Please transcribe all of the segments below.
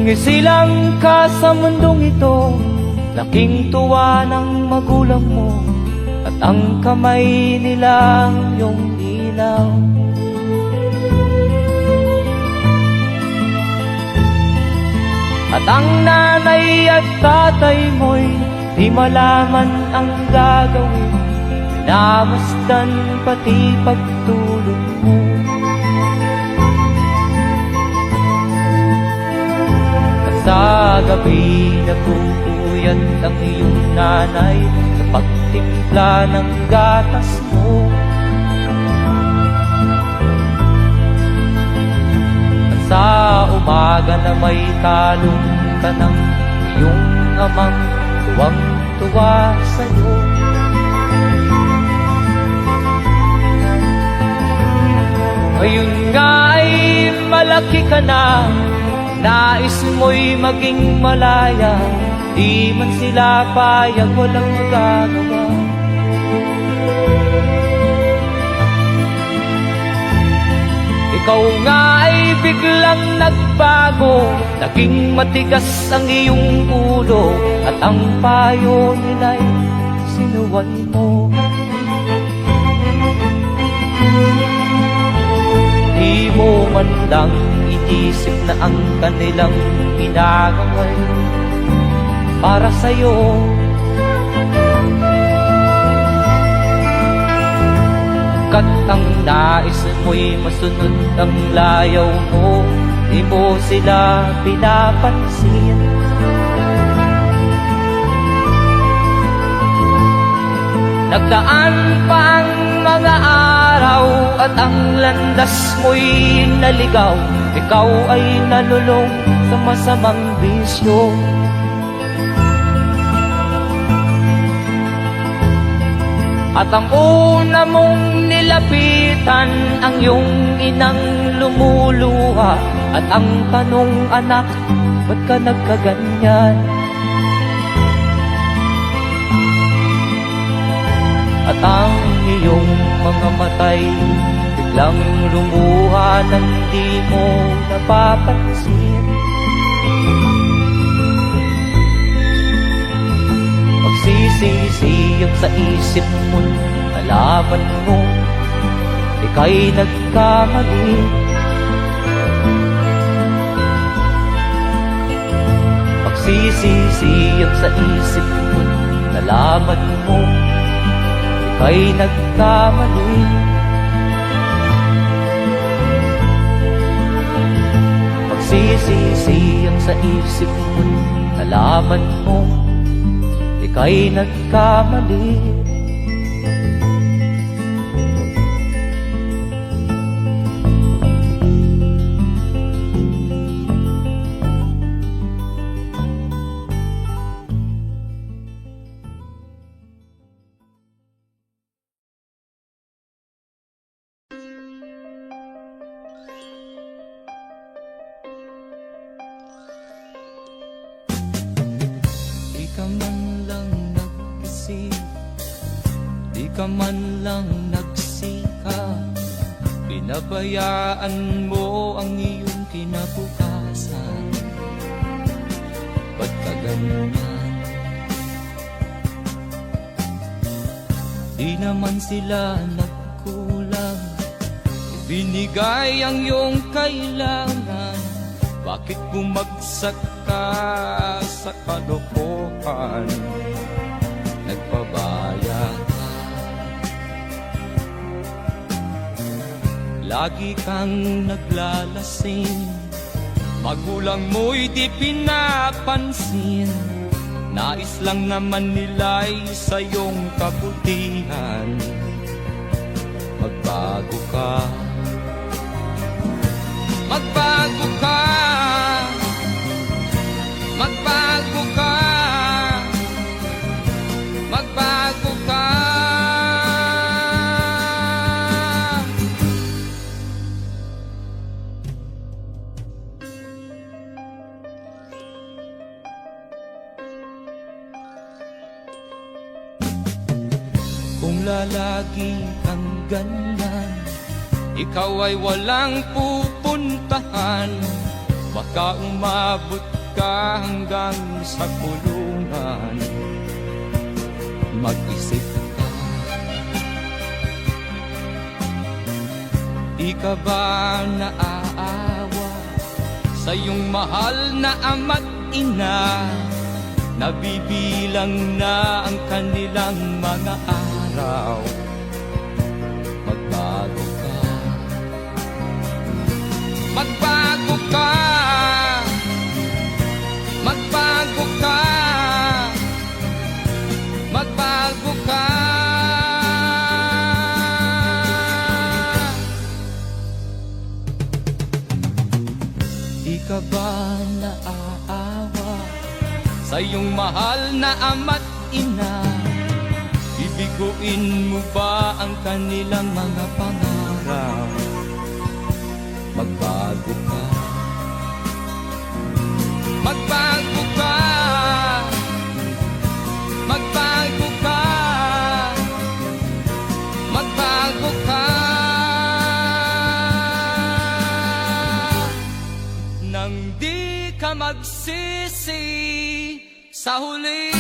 Ngisilang ka sa mundong ito, laking tuwa ng magulang mo, at ang kamay nila ang iyong ilaw. At ang nanay at tatay mo'y di malaman ang gagawin, namasdan pati pagtulog mo. At sa gabi nagpupuyat ang iyong nanay sa pagtimpla ng gatas mo. At sa umaga na may kalong ka ng iyong amang tuwang-tuwa sa'yo. Ngayon nga ay malaki ka na, nais mo'y maging malaya, di man sila payag, walang magagawa. Ikaw nga ay biglang nagbago, naging matigas ang iyong ulo, at ang payo nila'y sinuwan mo. Di mo man lang inisip na ang kanilang ginagawa'y para sa'yo. Kat ang nais mo'y masunod ang layaw mo, di mo sila pinapansin. Nagdaan pa ang mga araw at ang landas mo'y naligaw, ikaw ay nalulong sa masamang bisyo. At ang una mong nilapitan ang iyong inang lumuluha, at ang tanong, anak, ba't ka nagkaganyan? At ang iyong mga matay biglang lumuha nang di mo napapansin. Magsisisiyag sa isip mo, nalaman mo ika'y nagkamali. Magsisisiyag sa isip mo, nalaman mo ika'y nagkamali. Magsisisiyag sa isip mo, nalaman mo ika'y nagkamali. Di ka man lang nag-isip, di ka man lang nagsika, pinabayaan mo ang iyong kinabukasan. Ba't ka ganyan? Di naman sila nagkulang, ibinigay ang iyong kailangan. Bakit bumagsak ka sa kalokohan? Nagpabaya ka, lagi kang naglalasing, magulang mo'y di pinapansin. Nais lang naman nila'y sa iyong kabutihan. Magbago ka, magbago ka, magbago ka, magbago ka. Kung lalagi kang ganyan, ikaw ay walang pupuntahan. baka umabot ka hanggang sa kulungan. Mag-isip ka, di ka ba naaawa sa iyong mahal na ama't ina? Nabibilang na ang kanilang mga araw. Magbago ka, magbago ka, magbago ka, magbago ka. Di ka ba naaawa sa iyong mahal na ama't ina? Bibiguin mo ba ang kanilang mga pangarap? Magbago ka, magbago ka, magbago ka, magbago ka. Nang di ka magsisi sa huli.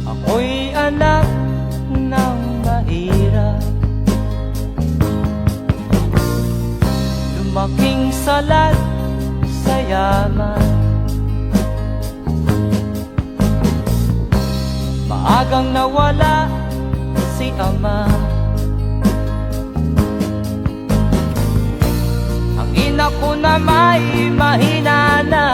Ako'y anak ng mahirap, lumaking salat sa yaman. Maagang nawala si ama, ang ina ko na may mahina na.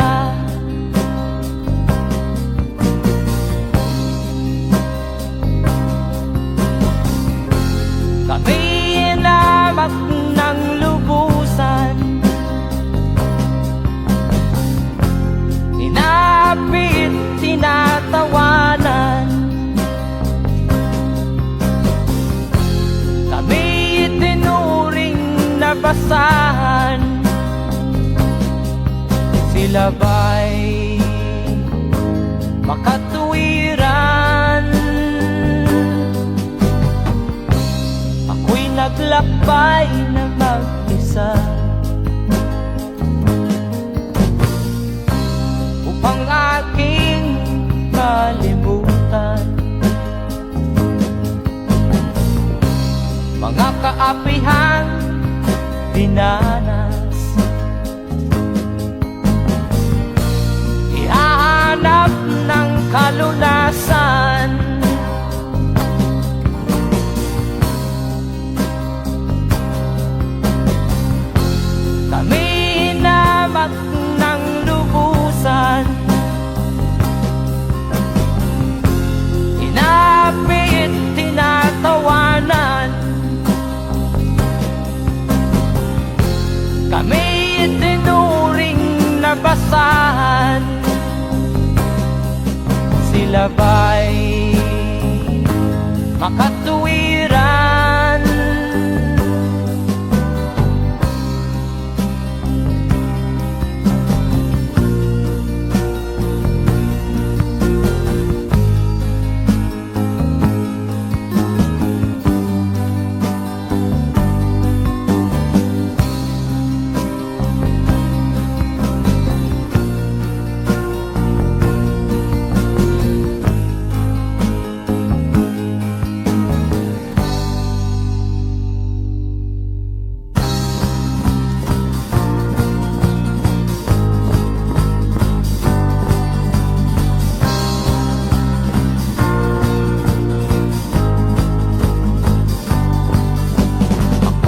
Kami inamak ng lubusan, inapit, tinatawanan. Kami itinuring na basahan, sila ba'y makatuwiran? Ako'y naglakbay na mag-isa upang aking kalimutan mga kaapihang dinanas. Ihahanap ng kalunasan, kami hinamak ng lubusan, inapit, tinatawanan. Kami itinuring na basahan, sila ba'y makatuwiran?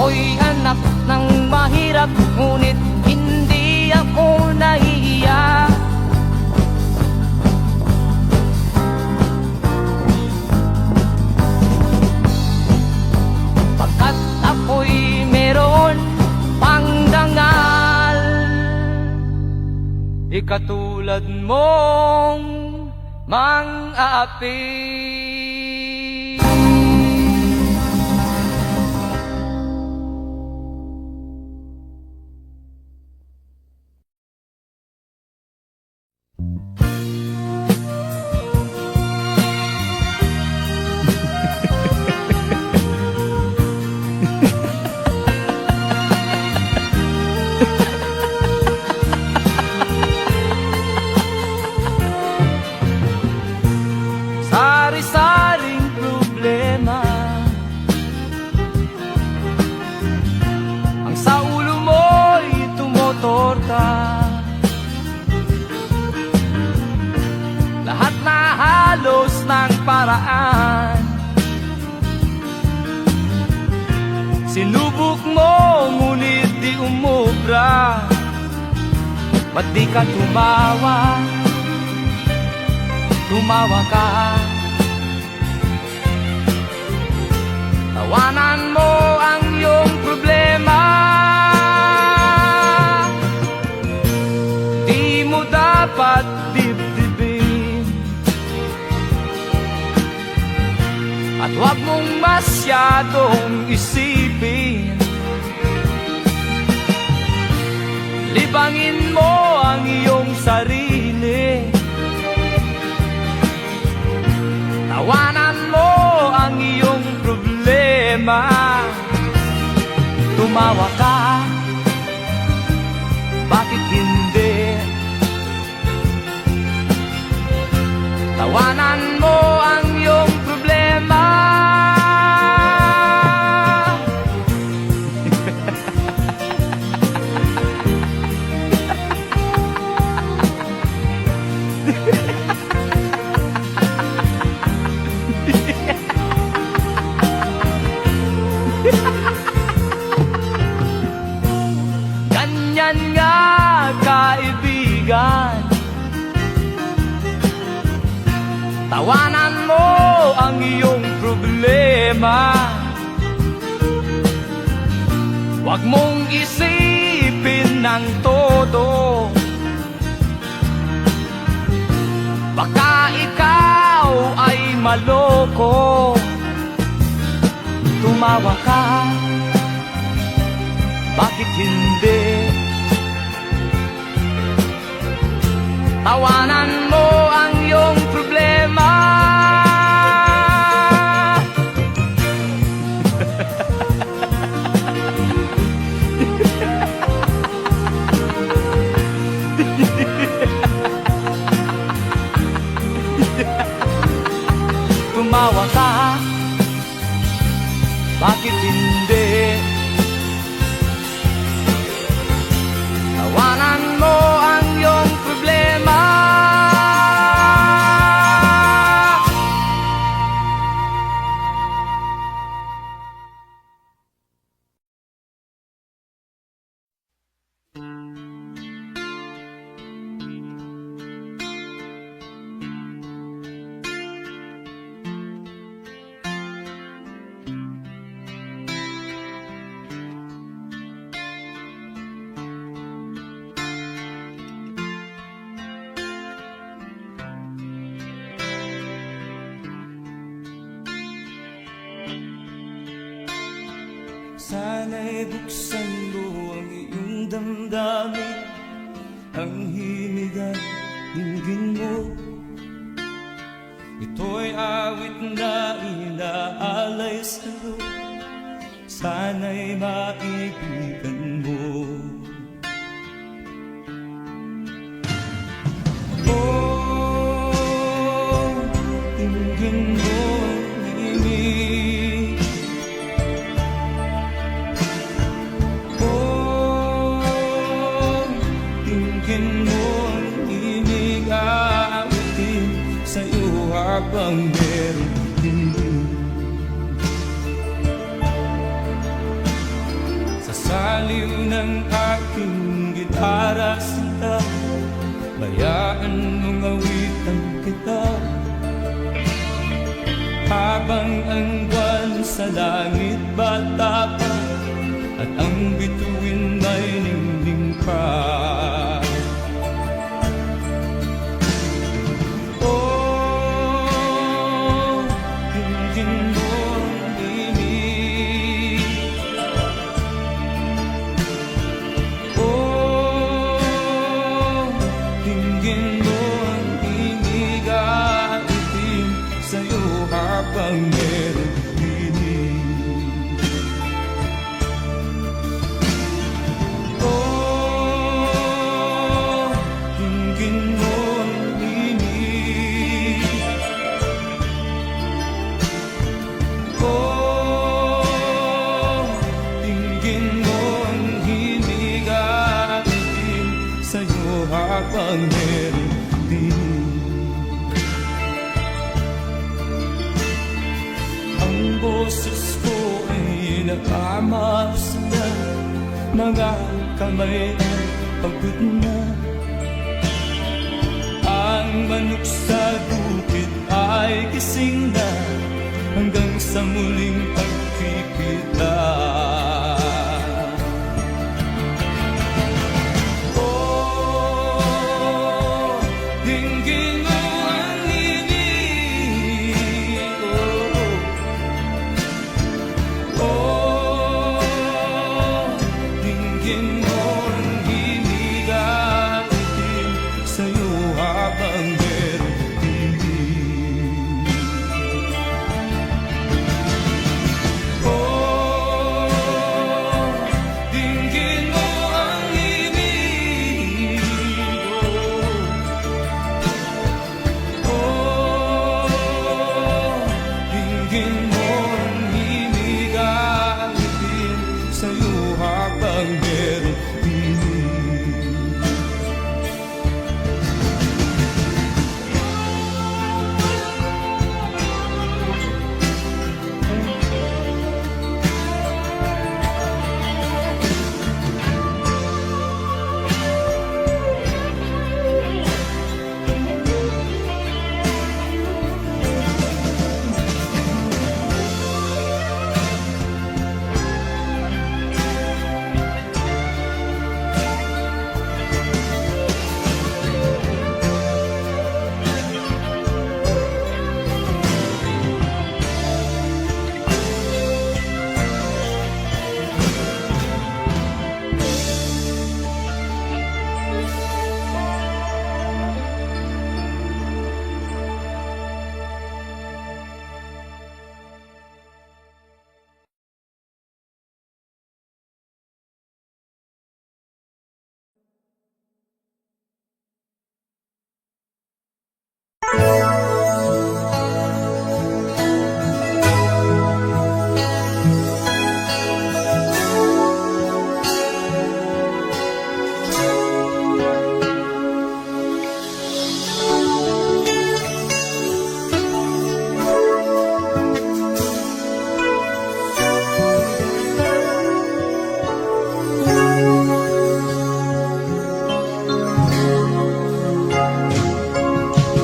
Ako'y anak ng mahirap, ngunit hindi ako nahihiya. Pagkat ako'y meron pang dangal, di katulad mong mang-aapi. Sari-saring problema ang sa ulo mo'y tumotorta. Lahat na halos ng paraan sinubok mo, ngunit di umubra. Ba't di ka tumawa? Tumawa ka. Tawanan mo ang iyong problema. Di mo dapat dibdibin, at huwag mong masyadong isipin. Libangin mo ang iyong sarili. Tawanan mo ang iyong problema. Tumawa ka, bakit hindi? Tawanan mo ang iyong problema. Ganyan nga, kaibigan. Tawanan mo ang iyong problema. Huwag mong isipin ng todo. Baka ikaw ay maloko. Tumawa ka, bakit hindi? Tawanan mo ang iyong problema. Tumawa ka, bakit hindi? Tawanan mo ang iyong problema. Sana'y buksan mo ang iyong damdamin, ang himig at dinggin mo. Ito'y awit na inaalay sa'yo, sana'y maibigan mo. Oh, dinggin mo ang himig. Dinggin mo ang himig, aawitin sa'yo habang meron din. Sa saliw ng aking gitara sinta, bayaan mong awitan kita. Habang ang buwan sa langit bata pa, at ang bituin ay ningning pa. Oh, dinggin mo ang himig. Oh, dinggin mo habang meron din. Ang boses ko ay nakamasdan, mga kamay ay pagod na. Ang manok sa bukid ay gising na, hanggang sa muling pagkikita. Oh, dinggin mo ang ibig ko. Oh, dinggin mo ang ibig at itin sa'yo habang meron din. Oh, dinggin mo ang ibig ko. Oh, dinggin mo ang ibig at itin sa'yo habang meron din.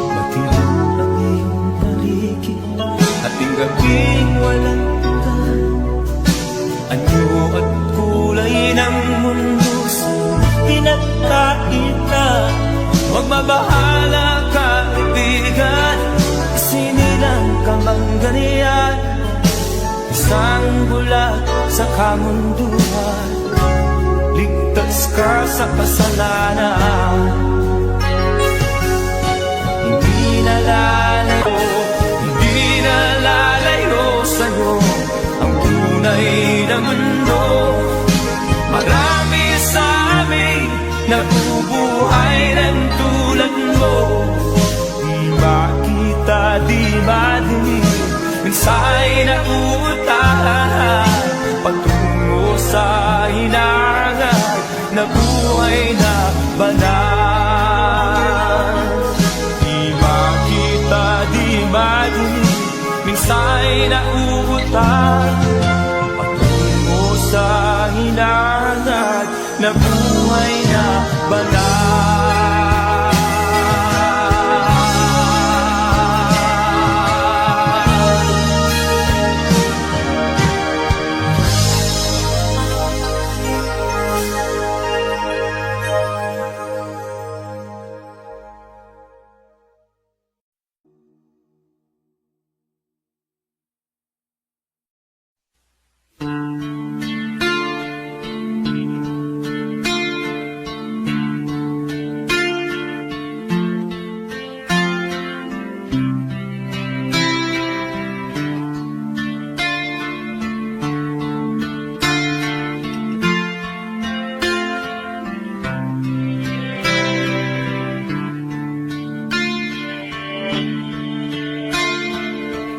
Matilim ang iyong paligid, ating gabing walang tunggal. Anyo at kulay ng mundo sa pinagkakita. Huwag mabahala kaibigan, isinilang ka mang ganyan. Isang bulat sa kamunduhan, ligtas ka sa kasalanan. Hindi nalalayo sa'yo ang tunay na mundo. Marami sa amin nabubuhay ng tulad mo. Di makita, di madinig, minsa'y nauutahan patungo sa hinangan na buhay na banal. Di makita, di madinig, minsa'y nauutahan patungo sa hinangan na buhay na banal.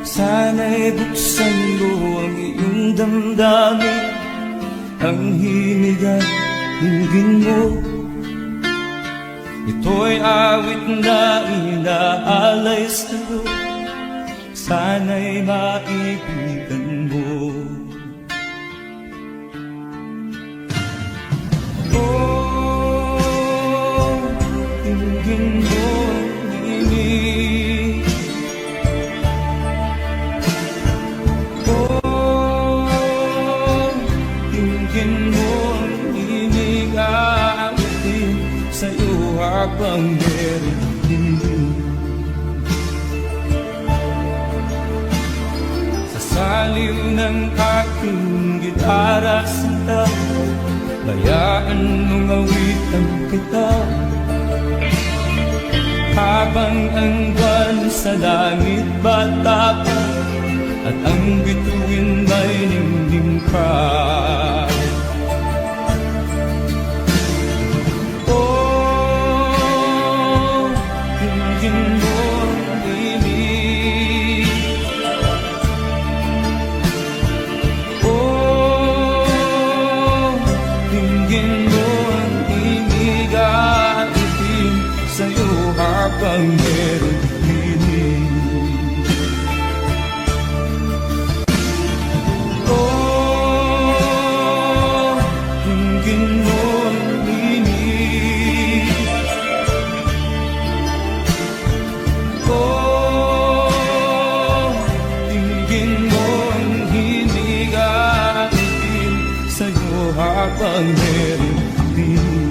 Sana'y buksan mo ang iyong damdamin, ang hinig at dinggin mo. Ito'y awit na inaalay sa'yo, sana'y maibigan mo. Oh, tingin mo ang himig. Oh, tingin mo ang himig, aawitin sa'yo habang meron din. Sa saliw ng aking gitara sinta, bayaan mong awitan kita. Habang ang buwan sa langit bata pa, at ang bituin may ningning pa. Oh, tingin mo ang himig. Oh, tingin mo ang himig, aawitin sa'yo habang meron himig. Oh, tingin mo ang himig. Oh, tingin mo ang himig, aawitin sa'yo habang meron himig.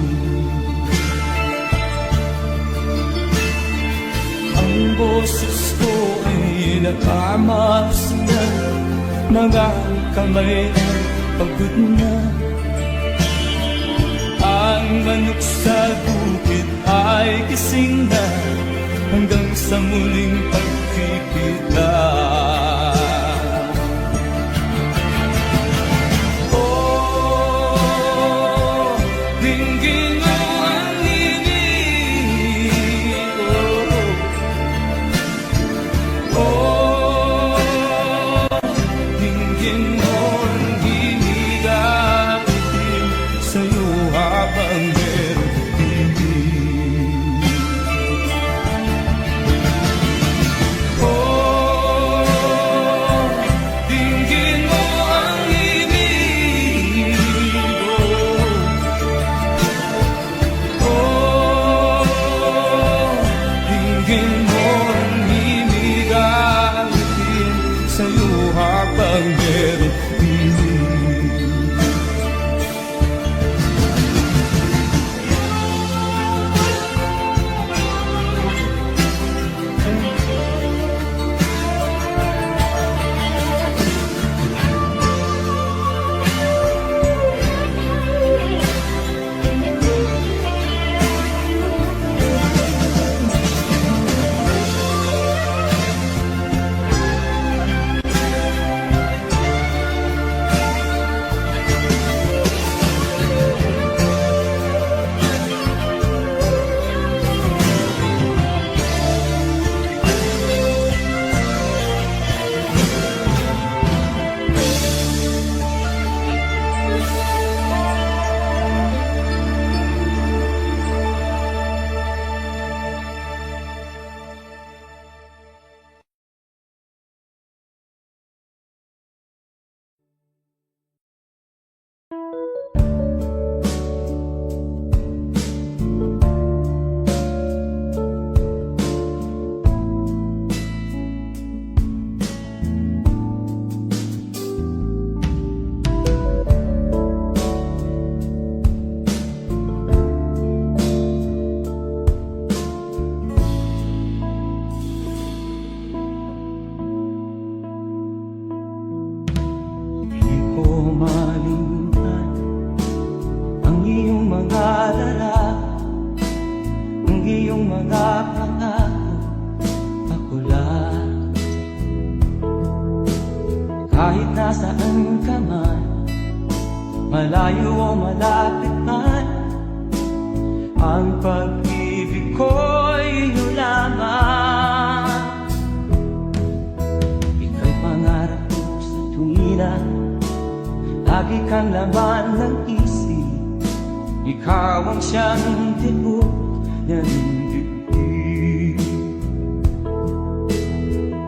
Ang boses ko ay nagmamasiyan, mga kamay ay pagod na. Ang manok sa bukid ay gising na, hanggang sa muling pagkikita. Oh, dinggin mo ang himig. Oh, dinggin mo ang himig, aawitin sa'yo habang meron himig. Oh, dinggin mo ang himig. Oh, dinggin mo ang himig, aawitin sa'yo habang meron himig. Kahit nasaan ka man, malayo o malapit man, ang pag-ibig ko'y iyo lamang. Ika'y pangarap ko sa tuwina, lagi kang laman ng isip. Ikaw ang siyang tibok kanyang dibdib.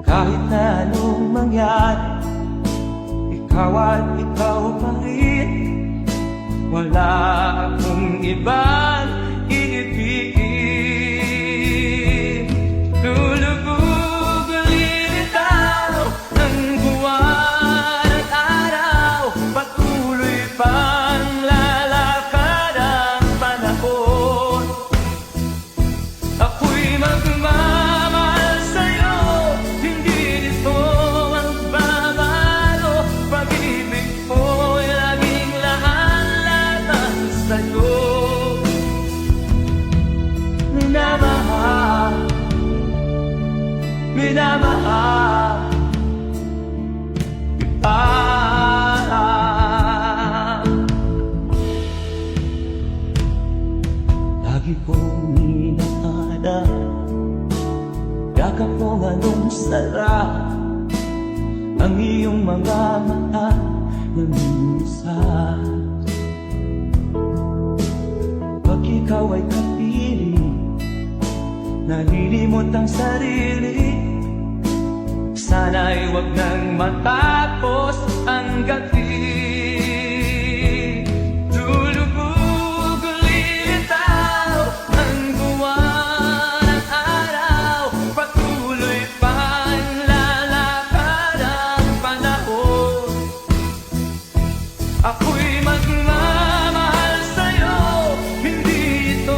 Kahit na anong mangyari, ikaw at ikaw pa rin. Wala akong ibang iibigin. Lulubog lilitaw ng buwan at araw, patuloy pang lalakad ang panahon. Ako'y magmamahal sa'yo, hindi nito magbabago. Pag-ibig ko'y laging laan-laan sa'yo. Minamahal, minamahal kita. Lagi kong inahada, yakap kong anong sarap, ang iyong mga mata na minsan. Pag ikaw ay kapiling, nalilimot ang sarili. Sana'y wag nang matapos ang gabi. Lulubog lilitaw ang buwan at araw, patuloy pang lalakad ang panahon. Ako'y magmamahal sa'yo, hindi ito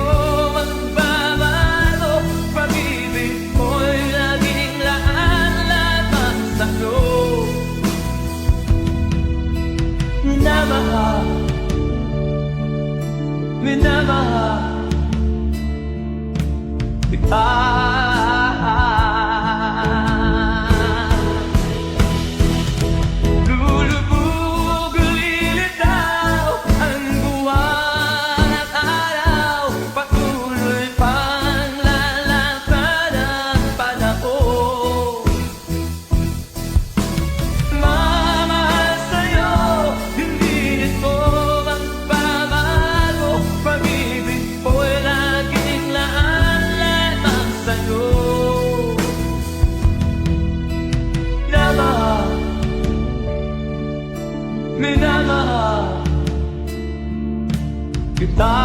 magbabago. Pag-ibig ko'y laging laan-laan sa'yo. Minamahal, minamahal kita. Lulubog lilitaw ang buwan at araw, patuloy pang lalakad ang panahon. Mamahal sa'yo, hindi nito magbabago. Pag-ibig ko'y laging laan-laan sa'yo. Minamahal, minamahal kita.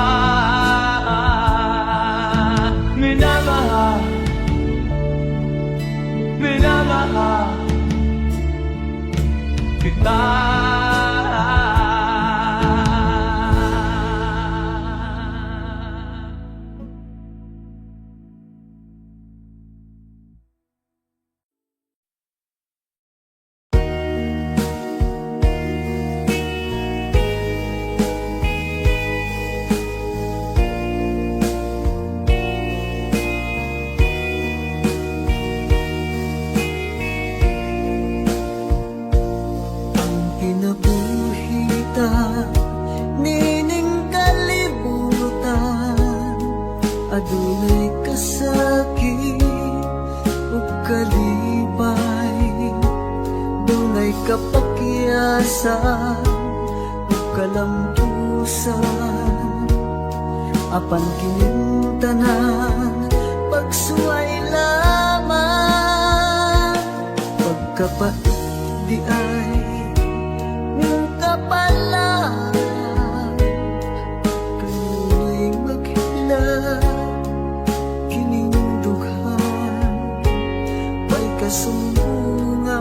Minamahal, minamahal kita. Kinabuhita, nining kalibutan, adunay kasakit ug kalipay, dunay kapakyasan ug kalampusan. Apan kining tanan pagsuway lamang, pagkapait di ay kapalan, kanu'y maghila kining dughan. May kasumbungan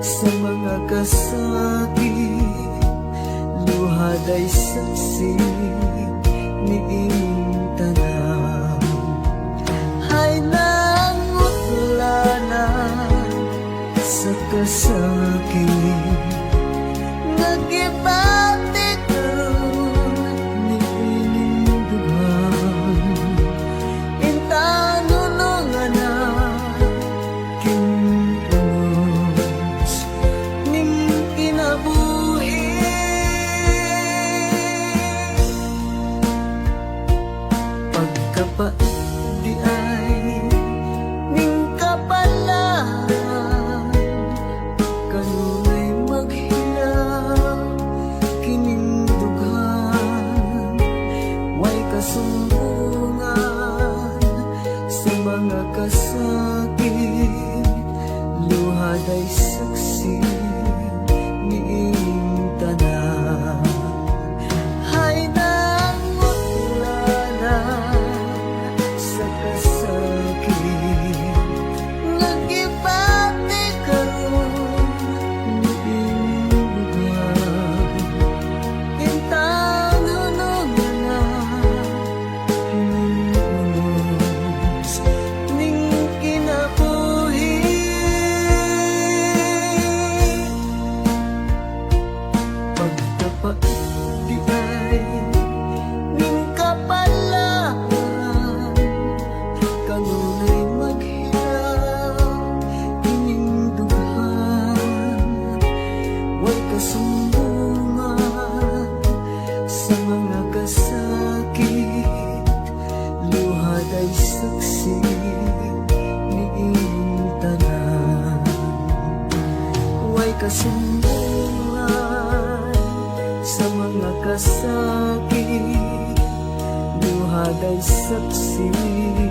sa mga kasakit, luhad ay saksi ni inyong tanan. Ay nangutlanan sa kasakit, nagibati karon ni ining dughan. Intanunungan na kinunos ning kinabuhi. Pagkapait di ay ning kapalan, kanu'y maghila kining dughan. Way kasumbungan kasinungan sa mga kasakit, duhaday saksi niini.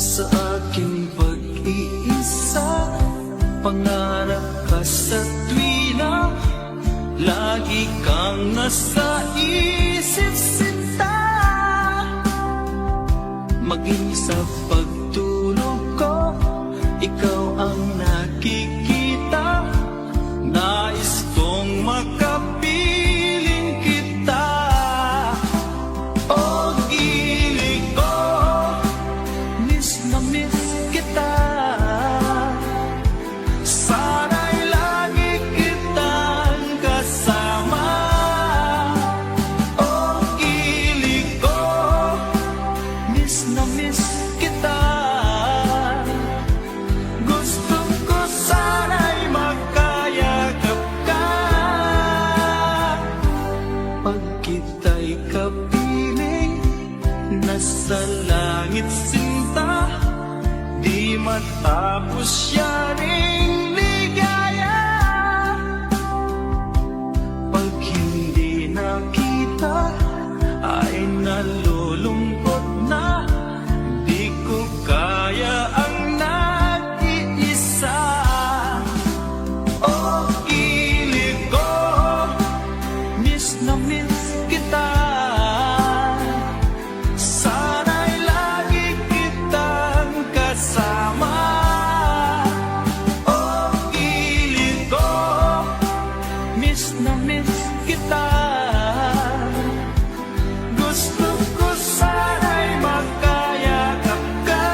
Sa aking pag-iisa, pangarap ka sa tuwina, lagi kang nasa isip sinta. Maging sa pagtulog ko, ikaw ang nakikita. Nais kong makapiling kita. O gilig ko, miss na miss kita. Sana'y lagi kitang kasama. O gilig ko, miss na miss kita. Gusto ko sana'y magkayakap ka. Pag kita'y kapiling, nasa langit sinta, di matapos yaring ligaya. Pag hindi nakita, ay nalulungkot na, di ko kaya ang nag-iisa. O gilig ko, miss na miss kita. Sana'y lagi kitang kasama. O gilig ko, miss na miss kita. Gusto ko sana'y magkayakap ka.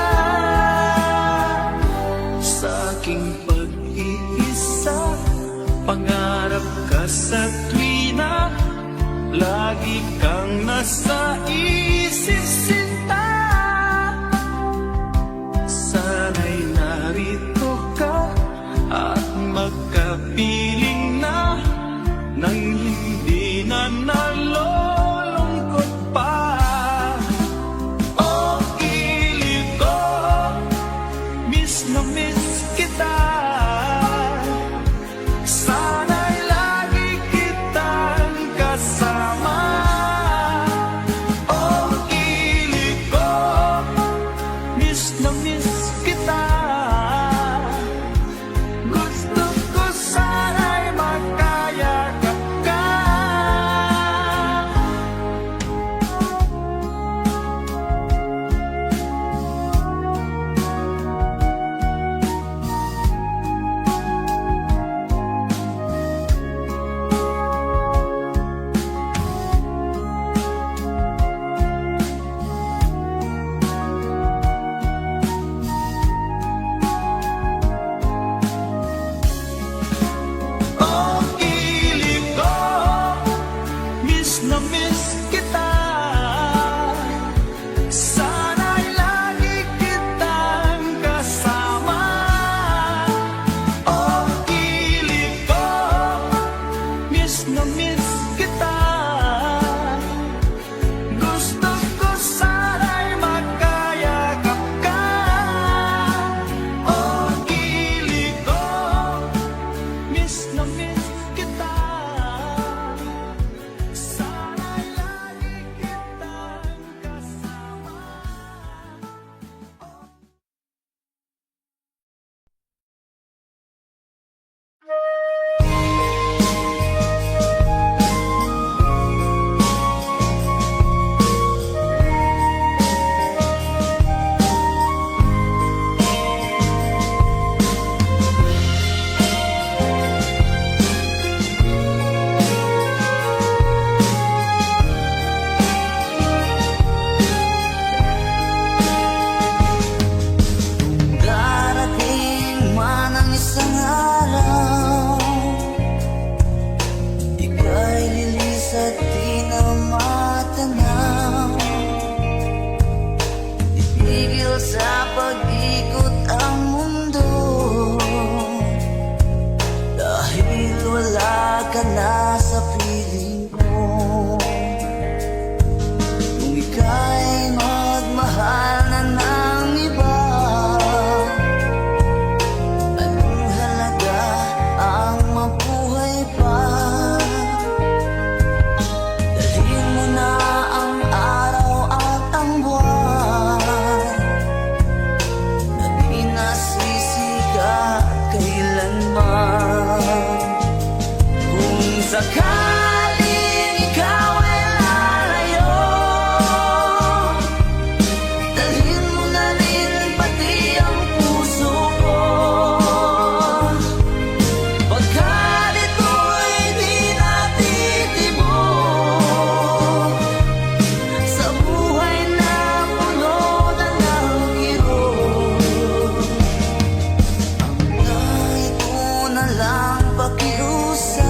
Sa aking pag-iisa, pangarap ka sa tuwina, lagi kang nasa isip sinta. Sana'y narito ka at magkapiling na, nang hindi na nalulungkot pa. O gilig ko, miss na miss kita. Sana'y lagi kitang kasama. O gilig ko, miss na miss kita. Gusto ko sana'y magkayakap ka. ka na sa piling ko. Kung ika'y magmahal na ng iba, anong halaga ang mabuhay pa? Dalhin mo na ang araw at ang buwan na di nasisikat kailanman. Kung sakaling ikaw ay lalayo, dalhin mo na rin pati ang puso ko. Pagkat ito'y di natitibok sa buhay na puno na ng kirot. Ang kahit mo na lang pakiusap,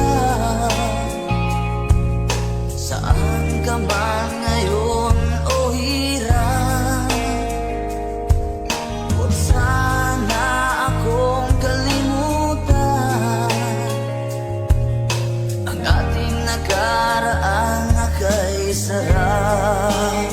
saan ka man ngayon o hirap, huwag sana akong kalimutan ang ating nakaraan na kay sarap.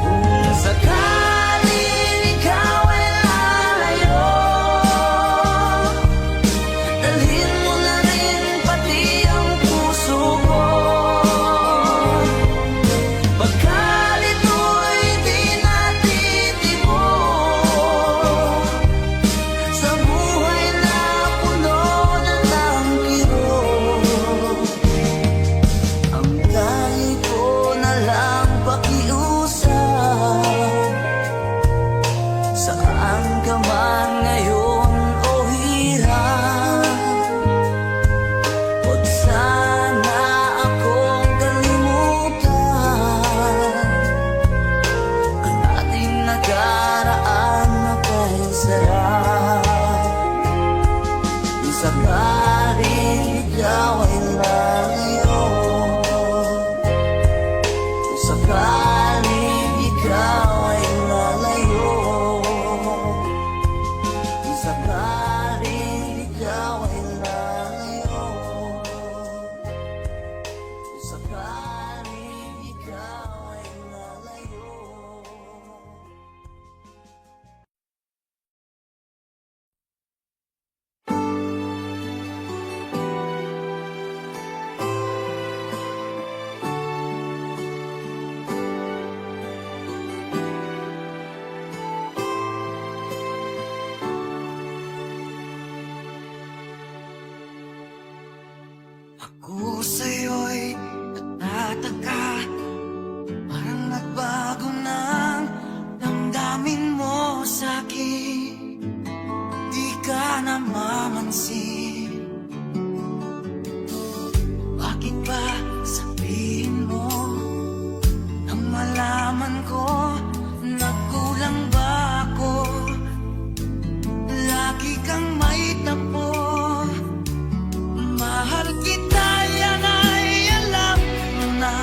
Kung sakaling ikaw ay lalayo, dalhin mo na rin pati ang puso ko. Pagkat ito'y di natitibok sa buhay na puno na ng kirot. Ang kahit ko na lang pakiusap, saan ka man ngayon o hirap, huwag sana akong kalimutan ang ating nakaraan na kay sarap. Kung sakaling ikaw ay lalayo, kung sakaling ikaw ay lalayo, kung sakaling ikaw ay lalayo, kung sakaling ikaw ay lalayo. Ako sa'yo'y nagtataka, parang nagbago ng damdamin mo sa'kin. Di ka namamansin, bakit ba sabihin mo nang malaman ko nagkulang ba ako? Lagi kang may tapo, mahal kita, yan ay alam mo na.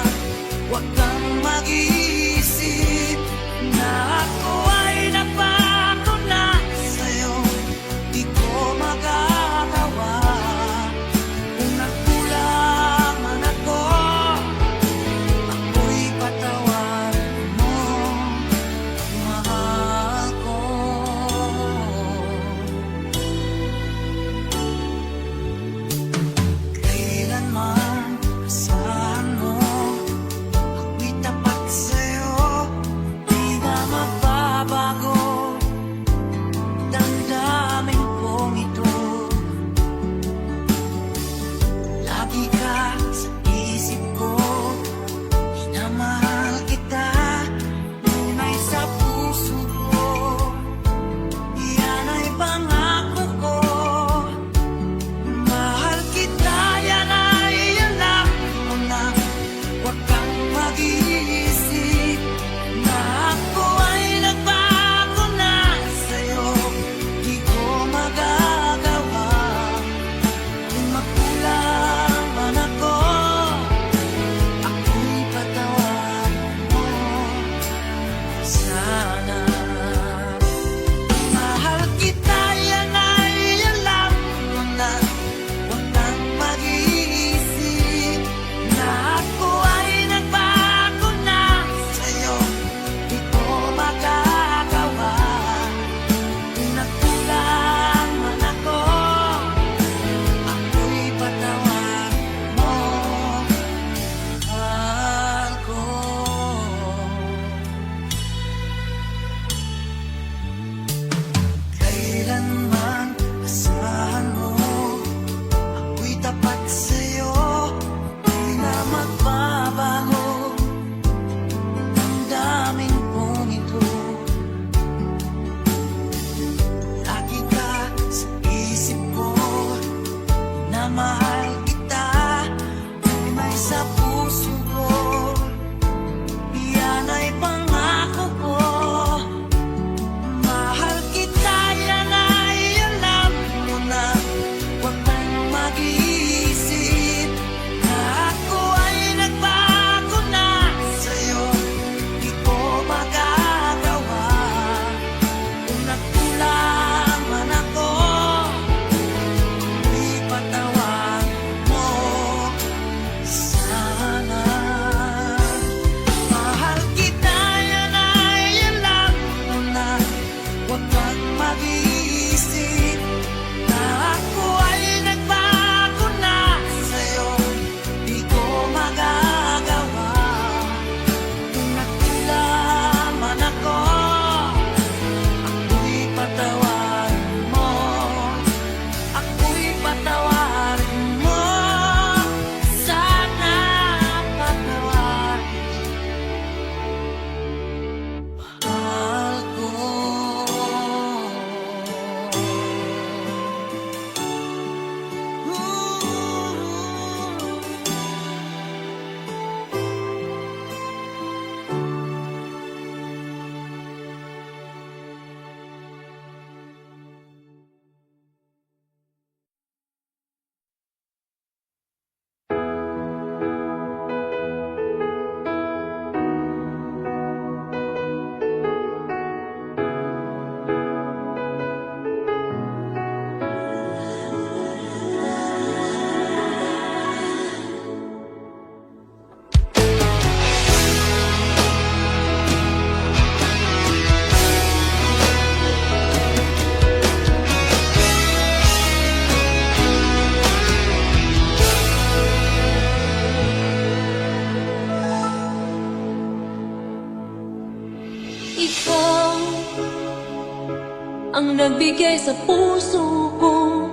ang nagbigay sa puso ko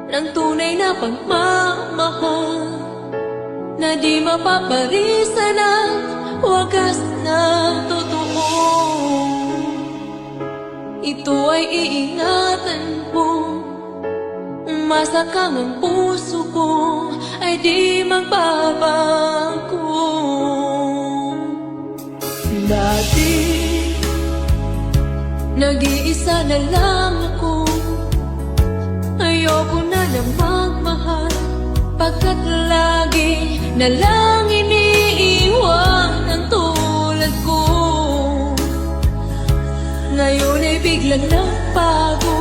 ng tunay na pagmamahal na di mapaparisan at wagas na totoo. Ito ay iingatan ko, masakang ang puso ko ay di magbabago. Dati, nag-iisa na lang ako, ayoko na magmahal, pagkat lagi na lang iniiwan ang tulad ko. Ngayon ay biglang nagbago,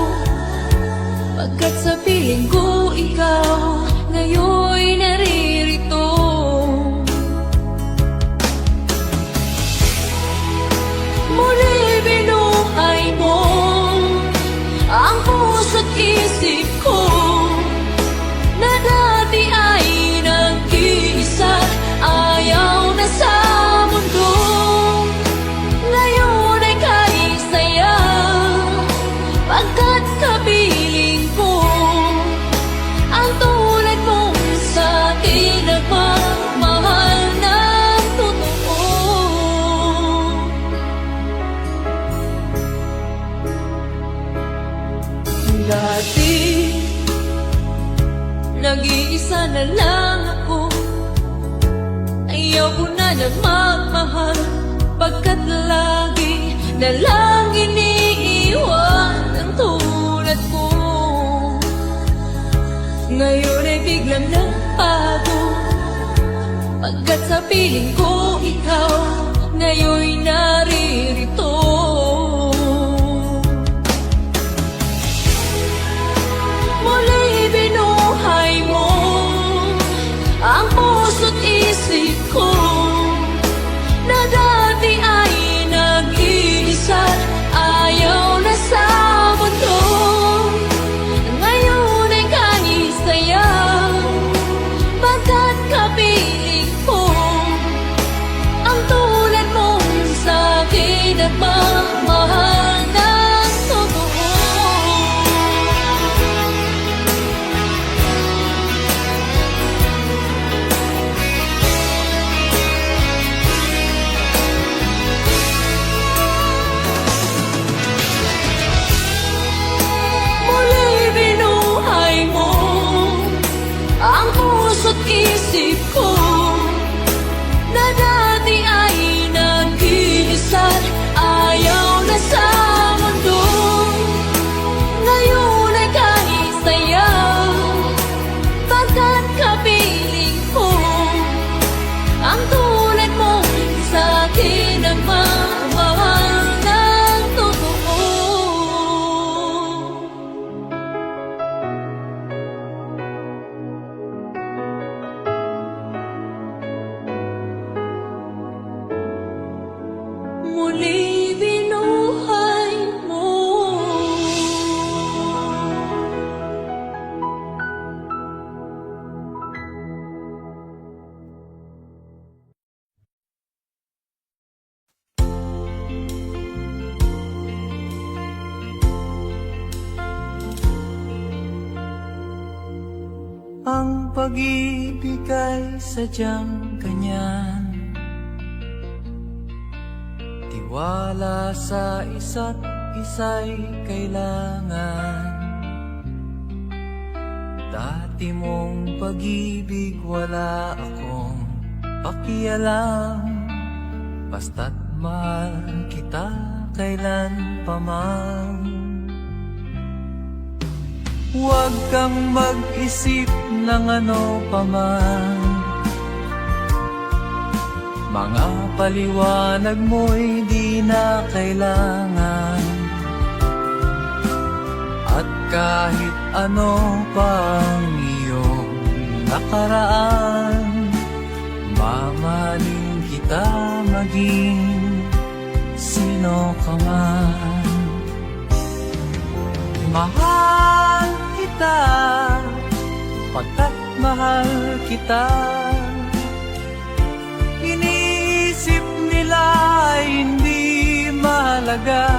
pagkat sa piling ko ikaw ngayon'y naririto. Muli binuhay mo ang puso't isip ko na dati ay nag-iisa, ayaw na sa mundo. Ngayon ay kahit saya, pagkat kapiling ko ang tulad mong sa akin nagmamahal ng totoo. Dati, nag-iisa na lang ako, ayaw ko na magmahal, pagkat lagi na lang iniiwan ang tulad ko. Ngayon ay biglang nagbago, pagkat sa piling ko ikaw ngayon'y naririto. Muli binuhay mo ang puso't isip ko na dati ay nag-iisa, ayaw na sa mundo. Ngayon ay kahit saya, pagkat kapiling ko ang tulad mong sa akin nagmamahal ng totoo. Muli binuhay mo ang puso't isip ko na dati ay nag-iisa, ayaw na sa mundo. Ngayon ay kahit saya, pagkat kapiling ko ang tulad mong sa akin nagmamahal ng totoo. Muli binuhay mo. Ang pag-ibig ay sadyang ganyan, tiwala sa isa't isa'y kailangan. Dati mong pag-ibig wala akong pakialam, basta't mahal kita kailan pa man. Huwag kang mag-isip ng ano pa man, mga paliwanag mo'y di na kailangan. At kahit ano pang iyong nakaraan, mamahalin kita maging sino ka man. Mahal kita, pagkat mahal kita. Iniisip nila ay hindi mahalaga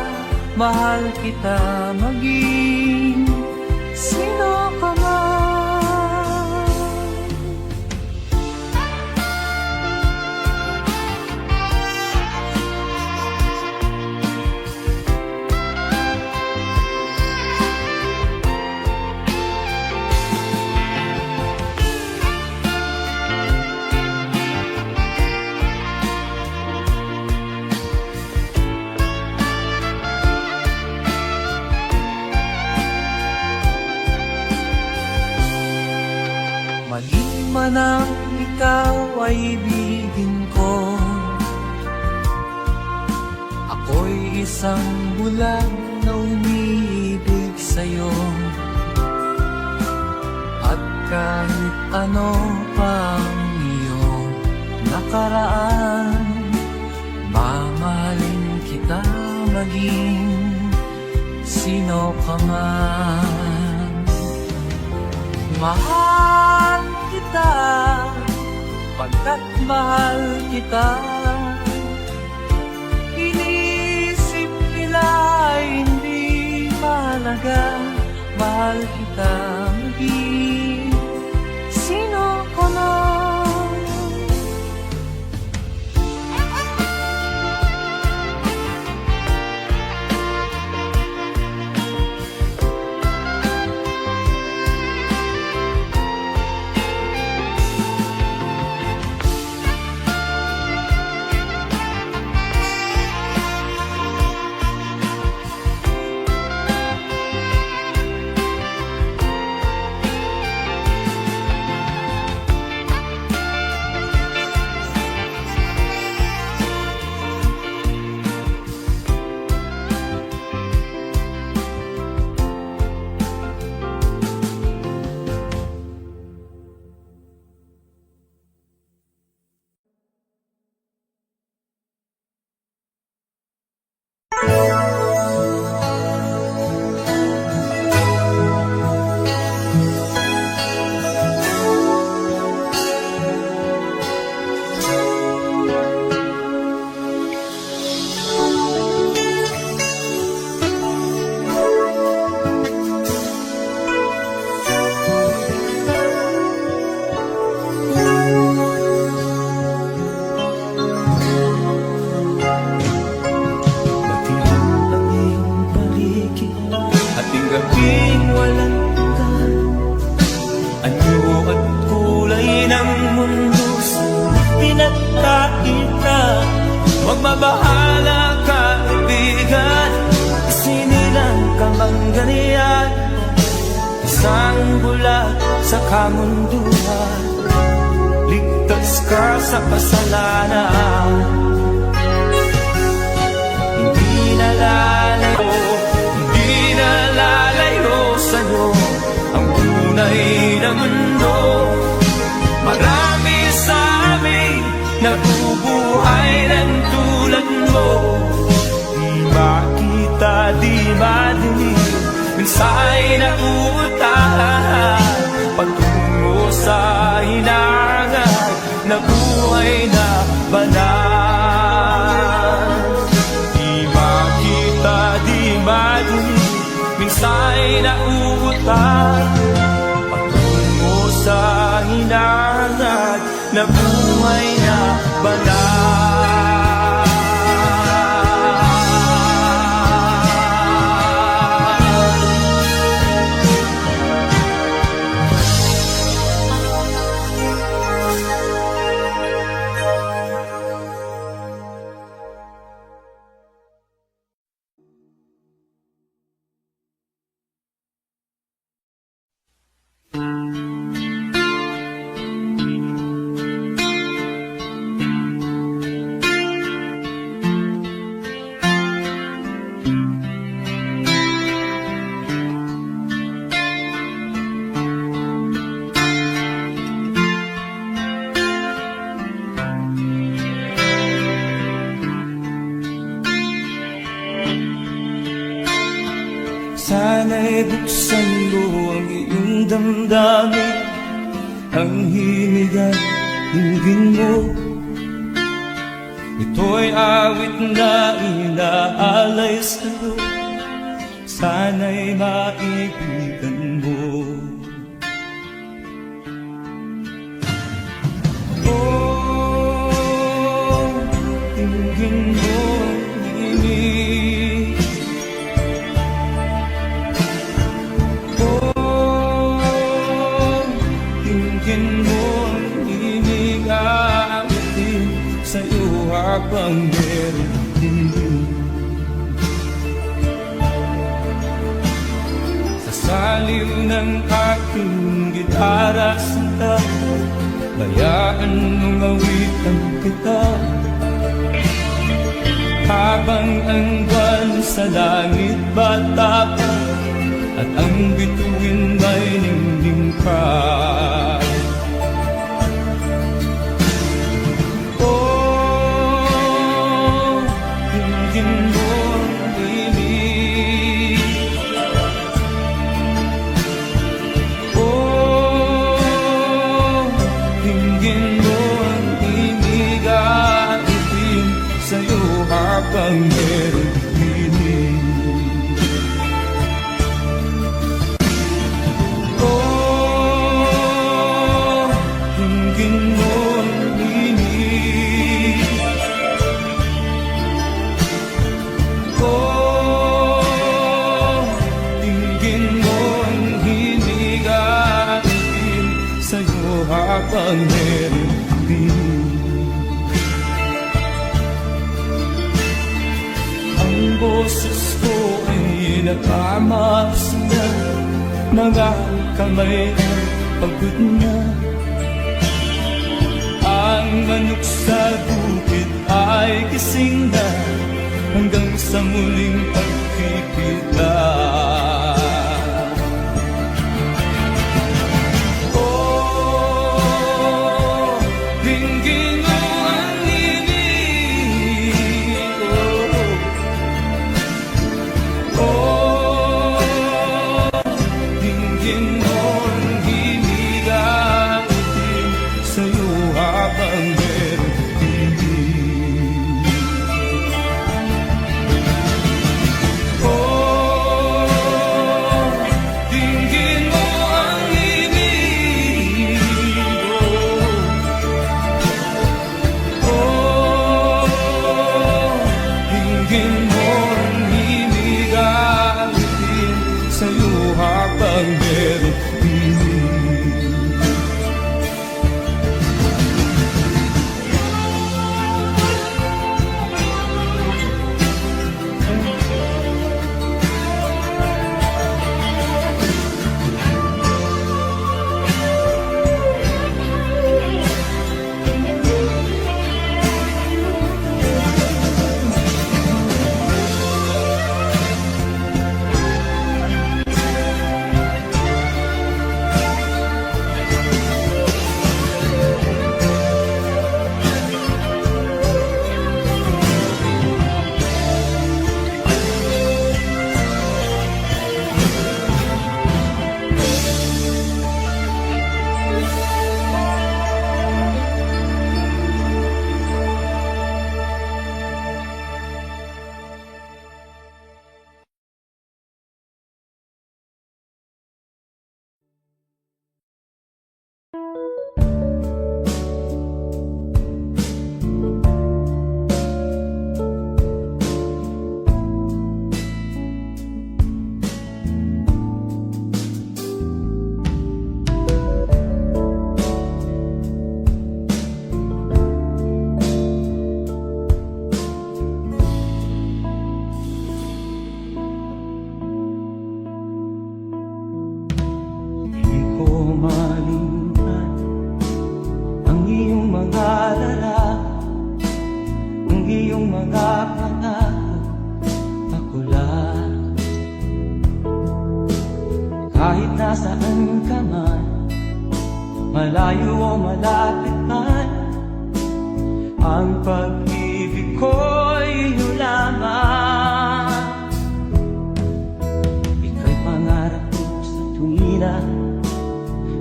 mahal kita maging sino ka man. Mali man ang ikaw ay ibigin ko, ako'y isang bulag na umiibig sa'yo. At kahit ano pang iyong nakaraan, mamahalin kita maging sino ka man. Mahal kita, pagkat mahal kita. Inisip nila ay hindi mahalaga, mahal kita maging sino ka man. Magmabahala ka, kaibigan, isinilang ka bang ganyan? Isang bulag sa kamunduhan, ligtas ka sa kasalanan. Hindi nalalayo sa'yo ang tunay na mundo. Marami sa amin nabubuhay ng tulad mo. Di makita, di madinig, minsa'y nauutahan patungo sa hinangan na buhay na banal. Di makita, di madinig, minsa'y nauutahan patungo sa hinangan na buhay na banal. Sana'y buksan mo ang iyong damdamin, ang himig at hingin mo. Ito'y awit na inaalay sa'yo sana'y maibigan mo. Oh, tingin mo himig. Oh, tingin mo himig. Awitin sa'yo habang meron din. Saliw ng aking gitara sinta, bayaan mong awitan kita. Habang ang buwan sa langit bata pa, at ang bituin may ningning pa. Oh, tingin mo himig. Sa'yo habang meron pinig. Oh, tingin mo hinig. Oh, tingin mo hinig. Atin sa'yo habang meron pinig. Ang boses ko ay nakamas na, mga kamay ang pagod na. Ang manok sa bukid ay gising na, hanggang sa muling pagkikita. Oh, dinggin mo ang ibig. Oh, dinggin mo ang himig. Awitin sa'yo habang meron pinig. Oh, dinggin mo ang himig. Oh, dinggin mo ang himig. Awitin sa'yo habang meron pinig. Di ko malimutan ang iyong mga larawan, ang iyong mga pangako, ako lang. Kahit nasaan ka man, malayo o malapit man, ang pag-ibig ko'y iyo lamang. Ika'y pangarap ko sa tuwina,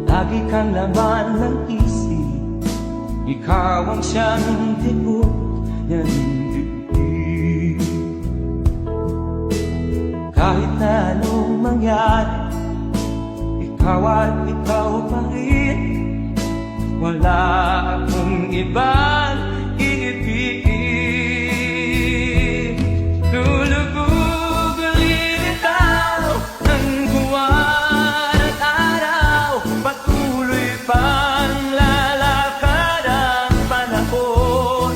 lagi kang laman ng isip. Ikaw ang siyang tibok ng dibdib. Kahit na anong mangyari, ikaw at ikaw pa rin. Wala akong ibang iibigin. Lulubog lilitaw ng buwan at araw, patuloy pang lalakad ang panahon.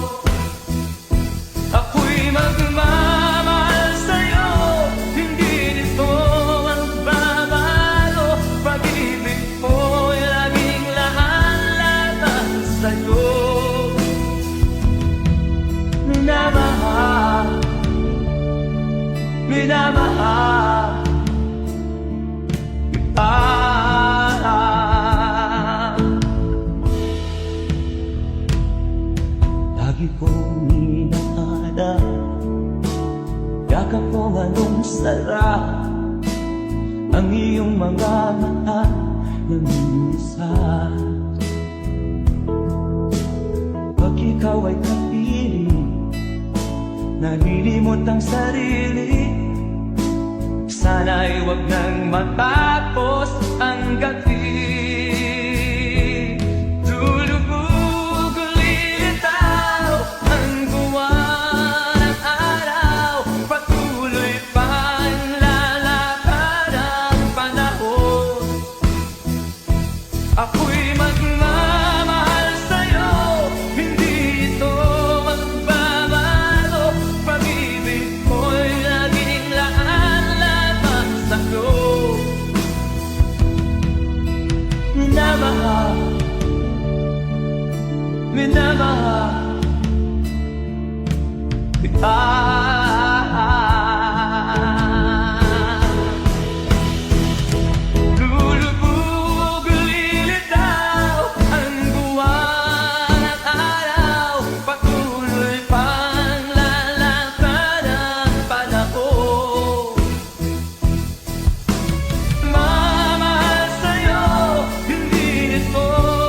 Ako'y magmamahal sa'yo, hindi nito magbabago. Pag-ibig ko'y laging laan-laan sa'yo. Minamahal, minamahal kita. Lagi kong hinahanap, yakap mo anong sarap, ang iyong mga mata ng isa. Pag ikaw ay kapiling, nalilimot ang sarili. Sana'y wag nang matapos ang gabi. Lulubog lilitaw ang buwan at araw, patuloy pang lalakad ang panahon. Ako'y magmamahal sa'yo, hindi ito magbabago. Pag-ibig ko'y laging laan-laan sa'yo. Minamahal, minamahal kita. Lulubog lilitaw ang buwan at araw, patuloy pang lalakad ang panahon. Mamahal sa'yo, hindi nito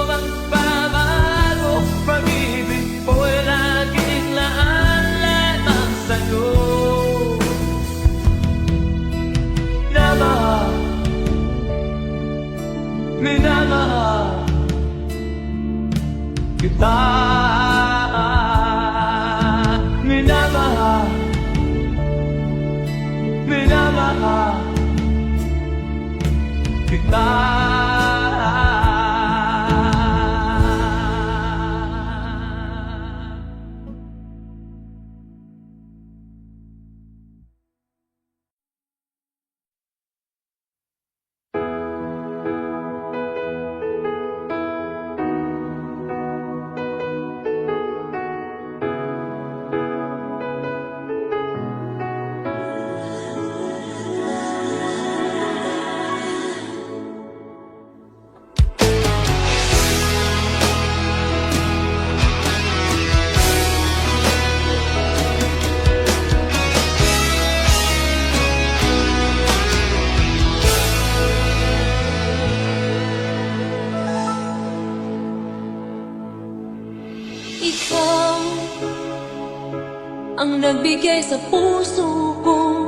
magbabago. Pag-ibig ko'y laging laan-laan sa'yo. Minamahal, minamahal kita. Minamahal, minamahal kita. Ikaw ang nagbigay sa puso ko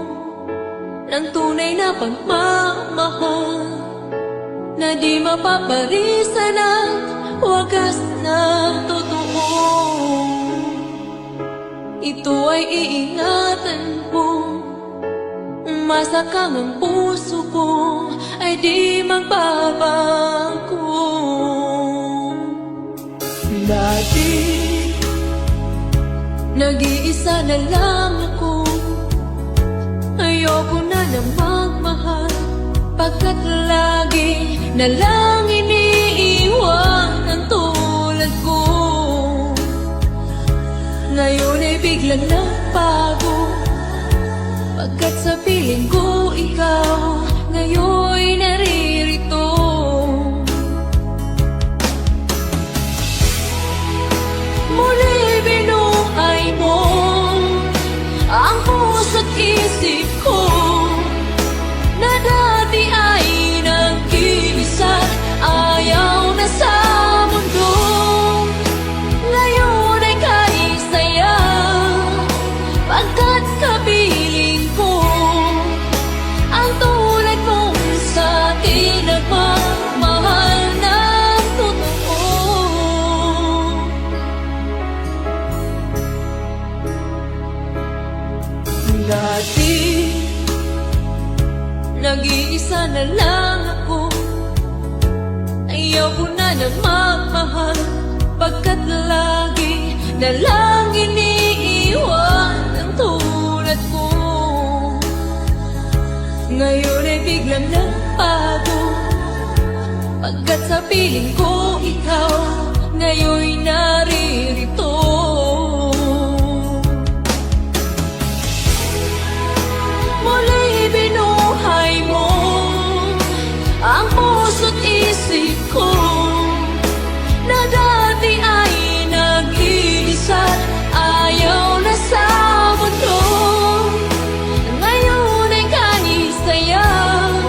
ng tunay na pagmamahal, na di mapaparisan at wagas na totoo. Ito ay iingatan ko, masakang ang puso ko ay di magbabago. Dati Nag-iisa na lang ako, ayoko na na magmahal, pagkat lagi na lang iniiwan ang tulad ko. Ngayon ay biglang nagbago, pagkat sa piling ko ikaw ngayon naririto. Muli binuhay mo ang puso't isip ko, na dati ay nag-iisa, ayaw na sa mundo. Ngayon ay kahit saya, pagkat kapiling ko ang nag-iisa na lang ako. Ayaw ko na magmahal, pagkat lagi na lang iniiwan ang tulad ko. Ngayon ay biglang nagbago, pagkat sa piling ko ikaw ngayon'y naririto. Muli binuhay mo ang puso't isip ko, na dati ay nag-iisa, ayaw na sa mundo. Ngayon ay kanisayang,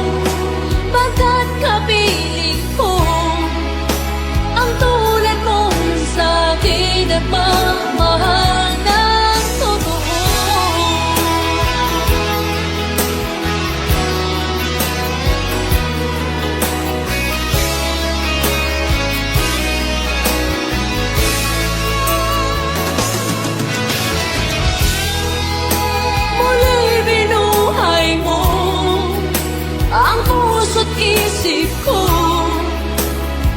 pagkat kapiling ko ang tulad mong sa'kin at mamahal ng totoo. Muli binuhay mo ang puso't isip ko,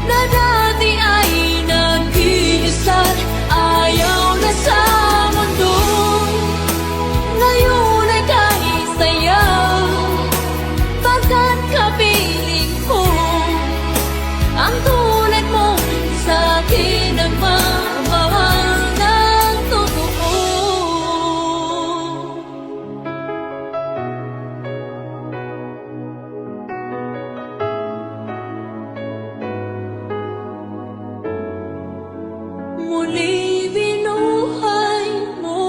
na dati ay nag-iisa, ayaw na sa mundo. Ngayon ay kanisaya, pagkat kapiling ko ang tulad mo sa'kin ang mamahal ng totoo. Muli binuhay mo.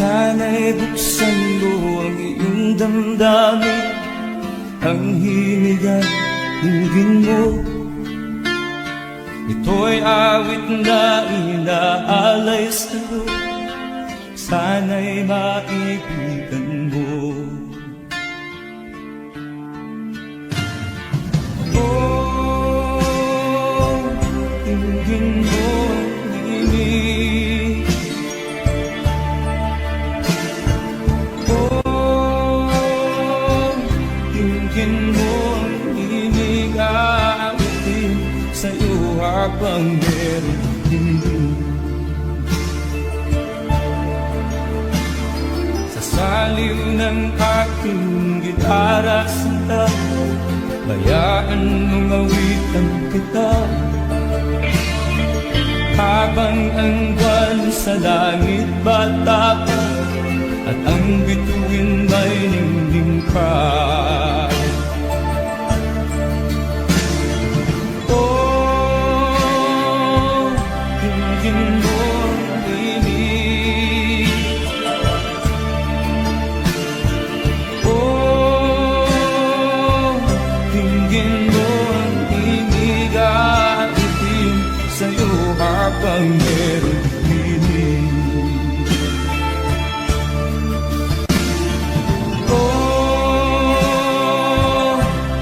Sana'y buksan mo ang iyong damdamin, ang hinig at dinggin mo. Ito'y awit na inaalay sa'yo, sana'y maibigan mo. Oh, dinggin mo ang himig. Dinggin mo ang himig, aawitin sa'yo habang meron din. Sa saliw ng aking gitara sinta, bayaan mong awitan kita, habang ang buwan sa langit bata pa, at ang bituin may ningning pa. Oh, dinggin mo ang himig. Oh, dinggin mo ang himig, aawitin sa'yo habang meron himig.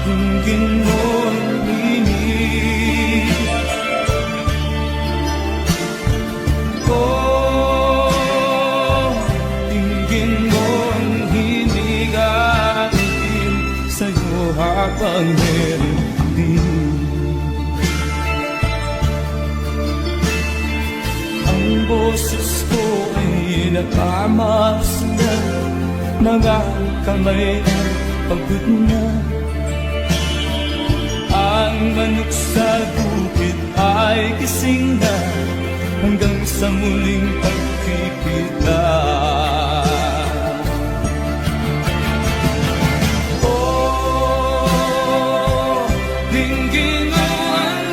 Dinggin mo ang himig. Oh, dinggin mo ang himig, aawitin sa'yo habang meron din. Ang boses ko ay nagmamasdan, mga kamay ay pagod na. Ang manok sa bukid ay gising na, hanggang sa muling pagkikita. Oh, dinggin mo ang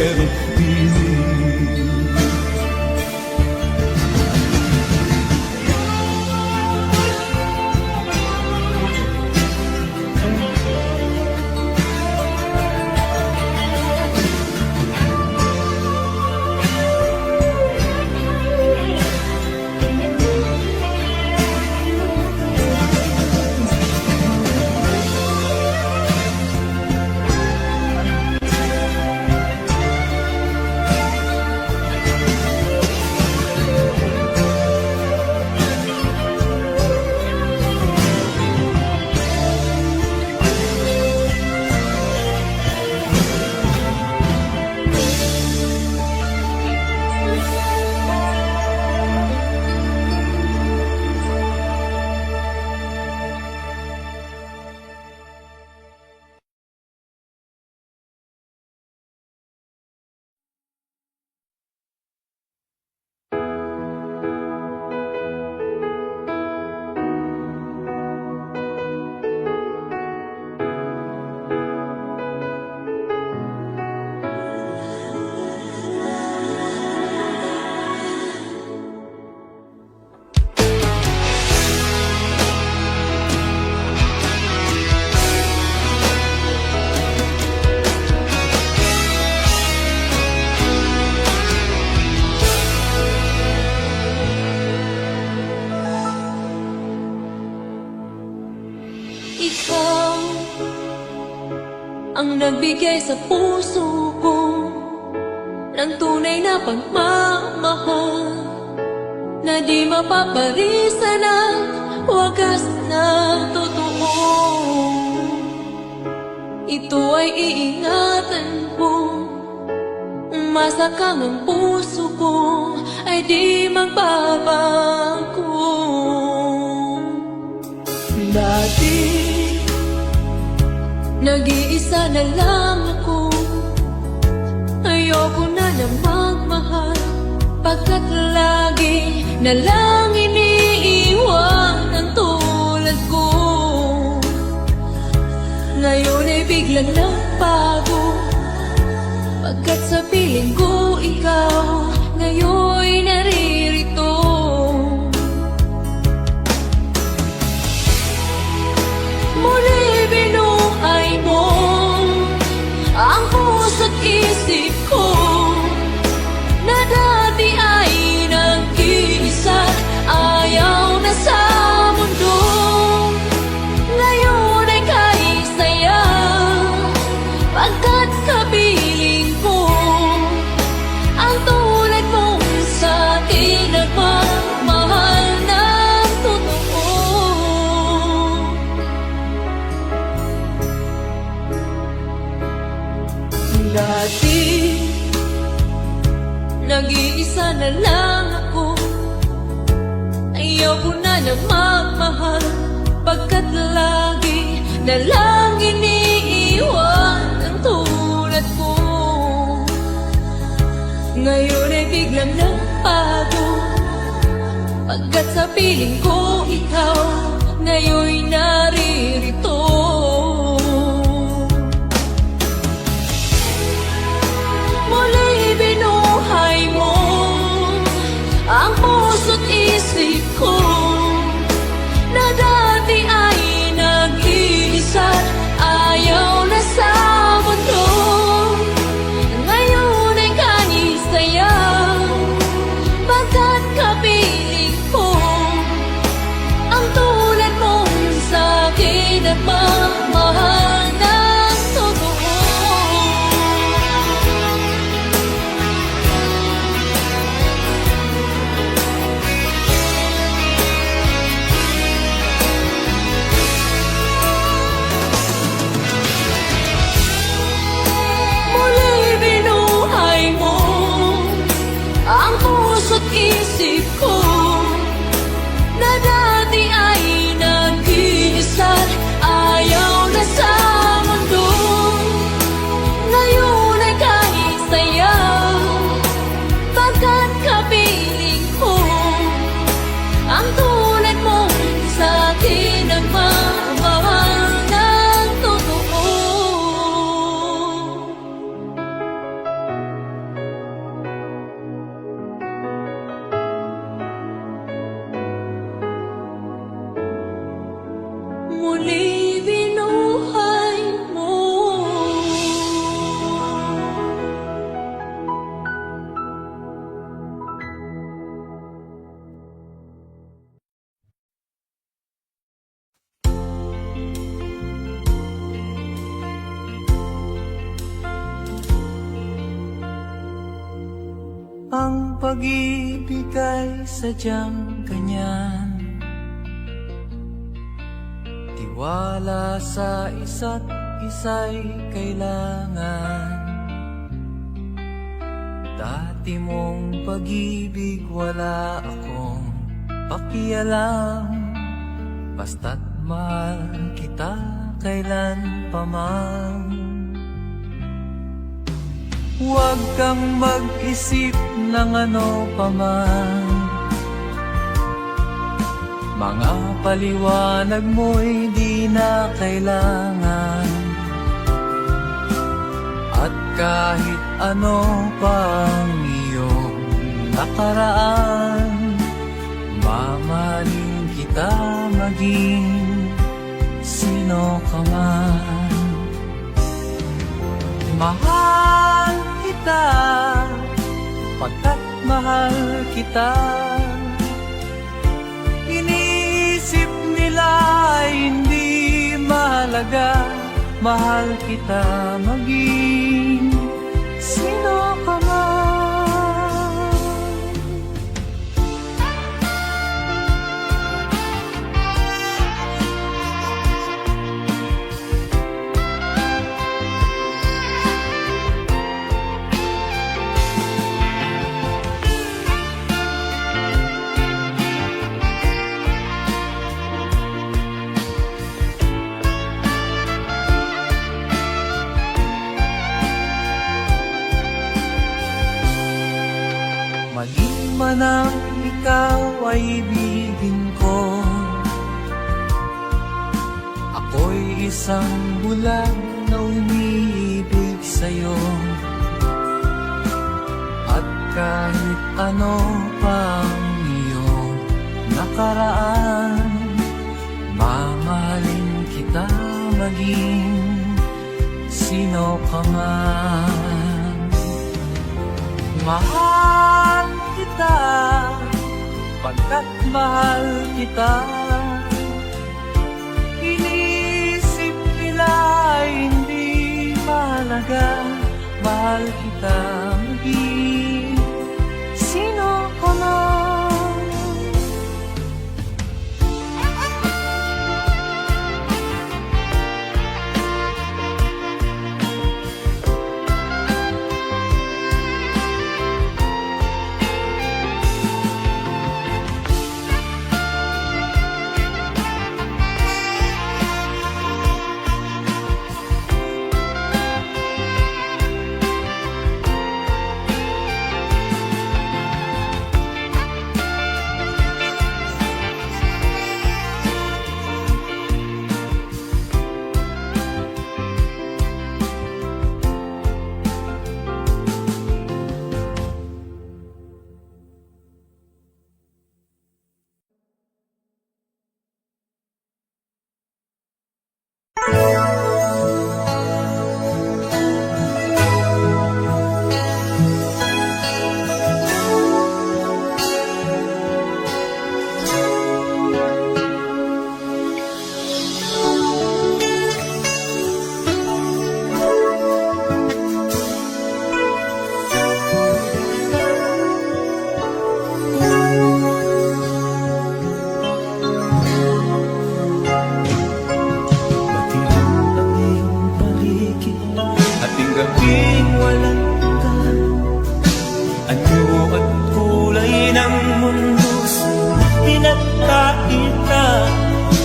merong tinig. Ikaw ang nagbigay sa puso ko ng tunay na pagmamahal na di mapaparisan at wagas na totoo. Ito ay iingatan ko, masakang ang puso ko ay di magbabago. Dati nag-iisa na lang ako, ayoko na na magmahal, pagkat lagi na lang iniiwan ang tulad ko. Ngayon ay biglang nagbago, pagkat sa piling ko ikaw ngayon naririto. Muli binuhay mo ang puso't isip ko na dati ay nag-iisa, ayaw na sa mundo. Ngayon ay kahit saya, pagkat kapiling ko ang tulad mong sa'kin nagmamahal ng totoo. Dati nag-iisa na lang ako, ayoko na na magmahal, pagkat lagi na lang iniiwan ang tulad ko. Ngayon ay biglang nagbago, pagkat sa piling ko ikaw ngayon naririto. Muli binuhay mo ang puso't isip ko na dati ay nag-iisa, ayaw na sa mundo. Ngayon ay kahit saya, pagkat kapiling ko ang tulad mong Ang pag-ibig ay sadyang ganyan, tiwala sa isa't isa'y kailangan. Dati mong pag-ibig wala akong pakialam, basta't mahal kita kailan pa man. Huwag kang mag-isip ng ano pa man, mga paliwanag mo'y di na kailangan. At kahit ano pang iyong nakaraan, mamahalin kita maging sino ka man. Mahal kita, pagkat mahal kita. Iniisip nila ay hindi mahalaga, mahal kita maging sino ka man. Maging man ang ikaw ay ibigin ko, ako'y isang bulag na umiibig sa'yo. At kahit ano pang iyong nakaraan, mamahalin kita maging sino ka man. Mahal kita, pagkat mahal kita. Inisip nila ay hindi mahalaga, mahal kita maging sino ka man.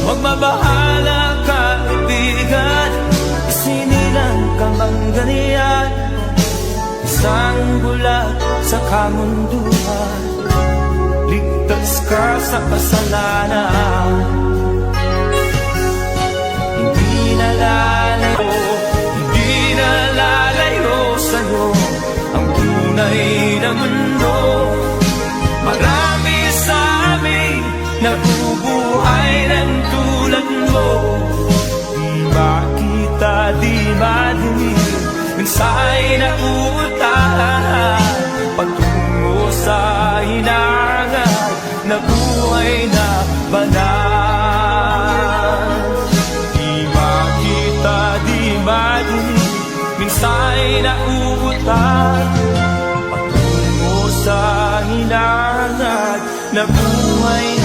Magbabahala ka, kaibigan, isinilang ka mang ganyan. Isang bulag sa kamunduhan, ligtas ka sa kasalanan. Hindi nalalayo sa'yo ang tunay na mundo. Marami sa amin nabubuhay ng tulad mo. Di makita, di madinig, minsa'y nauutahan patungo sa hinangan na buhay na banal. Di makita, di madinig, minsa'y nauutahan patungo na buhay